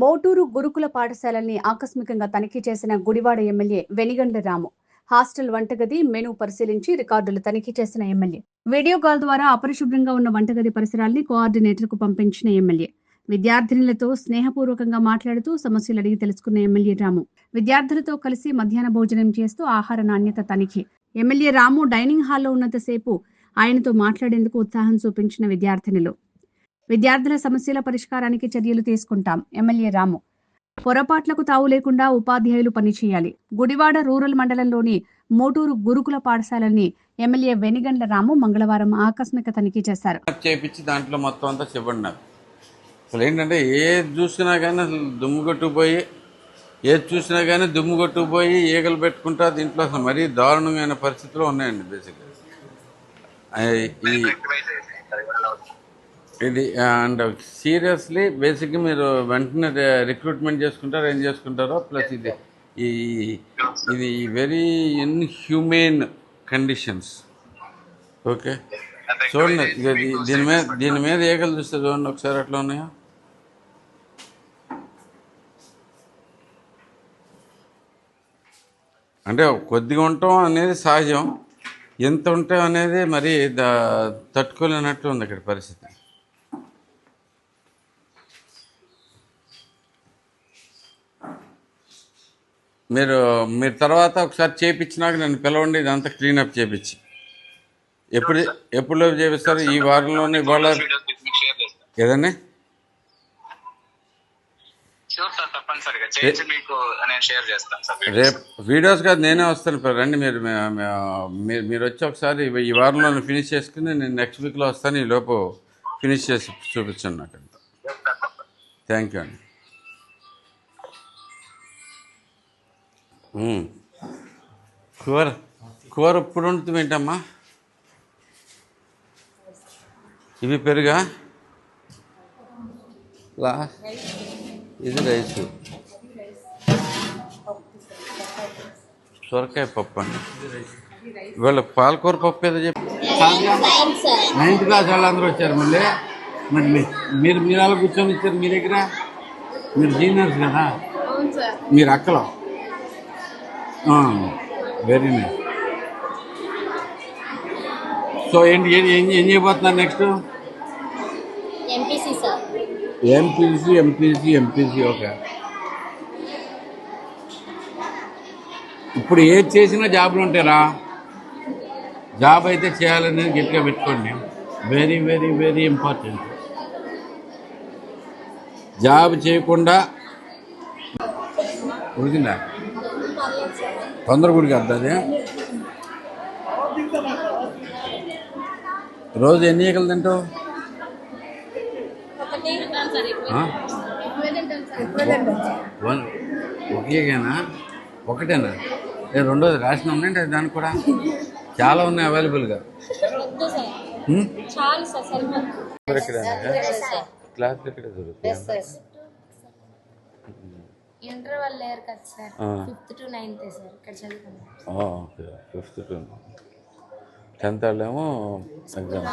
మోటూరు గురుకుల పాఠశాలల్ని ఆకస్మికంగా తనిఖీ చేసిన గుడివాడ ఎమ్మెల్యే వెనిగండ్ల రాము. హాస్టల్ వంటగది మెనూ పరిశీలించి రికార్డులు తనిఖీ చేసిన ఎమ్మెల్యే. వీడియో కాల్ ద్వారా అపరిశుభ్రంగా ఉన్న వంటగది పరిసరాల్ని కోఆర్డినేటర్కు పంపించిన ఎమ్మెల్యే. విద్యార్థినులతో స్నేహపూర్వకంగా మాట్లాడుతూ సమస్యలు అడిగి తెలుసుకున్న ఎమ్మెల్యే రాము. విద్యార్థులతో కలిసి మధ్యాహ్న భోజనం చేస్తూ ఆహార నాణ్యత తనిఖీ. ఎమ్మెల్యే రాము డైనింగ్ హాల్లో ఉన్నంతసేపు ఆయనతో మాట్లాడేందుకు ఉత్సాహం చూపించిన విద్యార్థినులు. విద్యార్థుల సమస్యల పరిష్కారానికి చర్యలు తీసుకుంటాం. ఎమ్మెల్యే రాము. పొరపాట్లకు తావు లేకుండా ఉపాధ్యాయులు పనిచేయాలి. గుడివాడ రూరల్ మండలంలోని మోటూరు గురుకుల పాఠశాలని ఎమ్మెల్యే వెనిగండ్ల రాము మంగళవారం ఆకస్మిక తనిఖీ చేశారు. దాంట్లో మొత్తం అంతా చెప్పండి. అసలు ఏంటంటే ఏది చూసినా కానీ అసలు దుమ్ము కొట్టుకుపోయి ఈగలు పెట్టుకుంటా దీంట్లో అసలు మరీ దారుణమైన పరిస్థితులు ఉన్నాయండి. బేసిక్గా ఇది అండ్ సీరియస్లీ బేసిక్గా మీరు వెంటనే రిక్రూట్మెంట్ చేసుకుంటారో ఏం చేసుకుంటారో ప్లస్ ఇది వెరీ ఇన్హ్యూమెన్ కండిషన్స్. ఓకే చూడండి, దీని మీద ఏకలు చూస్తే చూడండి ఒకసారి అట్లా ఉన్నాయా. అంటే కొద్దిగా ఉండటం అనేది సహజం, ఎంత ఉంటాం అనేది మరి తట్టుకోలేనట్లు ఉంది అక్కడ పరిస్థితి. మీరు తర్వాత ఒకసారి చేయించినాక నన్ను పిలవండి, ఇదంతా క్లీనప్ చేయించి. ఎప్పుడు చేపిస్తారు? ఈ వారంలోనే ఇవాళ ఏదండి? రేపు వీడియోస్ కాదు, నేనే వస్తాను. రండి, మీరు వచ్చి ఒకసారి ఈ వారంలో ఫినిష్ చేసుకుని నేను నెక్స్ట్ వీక్లో వస్తాను. ఈ లోపు ఫినిష్ చేసి చూపించండి నాకు. థ్యాంక్ యూ అండి. కూర ఇప్పుడు ఉంటుంది ఏంటమ్మా? ఇవి పెరుగా, ఇది రైసు, సొరకాయ పప్పు అండి. ఇవాళ పాలకూర పప్పు ఏదో చెప్పి 9th క్లాస్ వాళ్ళందరూ వచ్చారు. మరి మీరు అలా కూర్చొని ఇచ్చారు మీ దగ్గర. మీరు జూనియర్స్ కదా, మీరు అక్కలో. Very nice. సో ఏంటి ఏం చేయబోతున్నారు నెక్స్ట్? ఎంపీసీ. ఓకే. ఇప్పుడు ఏది చేసినా జాబులు ఉంటారా? జాబ్ అయితే చేయాలనేది గట్టిగా పెట్టుకోండి. Very very very important. Job చేయకుండా ఉడికిందా? తొందర గుడికి వద్ద. రోజు ఎన్ని ఈకలు తింటావు? ఒకేనా? ఒకటేనా? రెండోది రాసిన ఉన్నాయంటే దానికి కూడా చాలా ఉన్నాయి అవైలబుల్గా. క్లాస్ ఎక్కడ దొరుకుతుంది? ఇంటర్వల్ లేరు కదా sir, 5th to 9th sir ఇక్కడ చదువుకున్నాం. ఓకే, 5th to 10th వాళ్ళేమో ఎగ్జామ్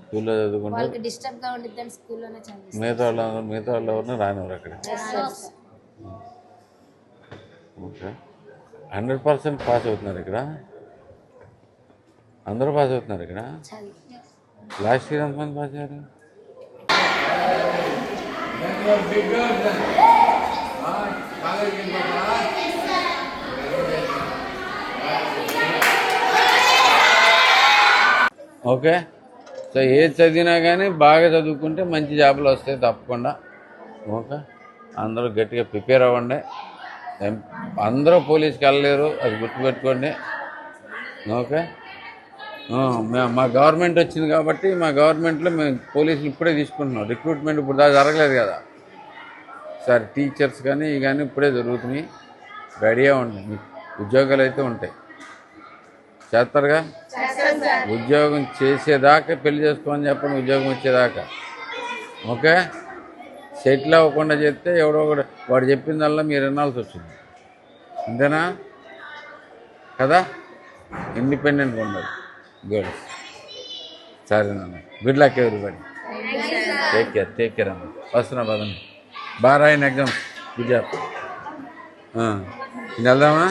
స్కూల్లో చదువుకుంటారు. వాళ్ళకి డిస్టర్బ్గా ఉండిద్దని స్కూల్లోనే చదివిస్తాం. మిగతా వాళ్ళు ఎవరిని రానివ్వరు అక్కడ. ఓకే, 100% పాస్ అవుతున్నారు ఇక్కడ. అందరూ పాస్ అవుతున్నారు ఇక్కడ. లాస్ట్ ఇయర్ ఎంతమంది పాస్ అయ్యారు? ఓకే. సో ఏది చదివినా కానీ బాగా చదువుకుంటే మంచి జాబులు వస్తాయి తప్పకుండా. ఓకే, అందరూ గట్టిగా ప్రిపేర్ అవ్వండి. అందరూ పోలీస్కి వెళ్ళలేరు, అది గుర్తుపెట్టుకోండి. ఓకే, మా గవర్నమెంట్ వచ్చింది కాబట్టి మా గవర్నమెంట్లో మేము పోలీసులు ఇప్పుడే తీసుకుంటున్నాం. రిక్రూట్మెంట్ ఇప్పుడు దాకా జరగలేదు కదా సార్. టీచర్స్ కానీ ఇప్పుడే జరుగుతున్నాయి. రెడీగా ఉండి మీకు ఉద్యోగాలు అయితే ఉంటాయి. చేస్తారుగా? ఉద్యోగం చేసేదాకా పెళ్లి చేసుకోమని చెప్పండి, ఉద్యోగం వచ్చేదాకా. ఓకే, సెటిల్ అవ్వకుండా చేస్తే ఎవడో కూడా వాడు చెప్పిందల్లా మీరు వినాల్సి వచ్చింది. అంతేనా కదా? ఇండిపెండెంట్గా ఉండాలి గర్ల్స్. సరేనమ్మా, good luck everybody. Take care అమ్మా. వస్తున్నా బాధ. బాగా రాయని ఎగ్జామ్స్ గుడ్ జాబ్. నేను వెళ్దామా?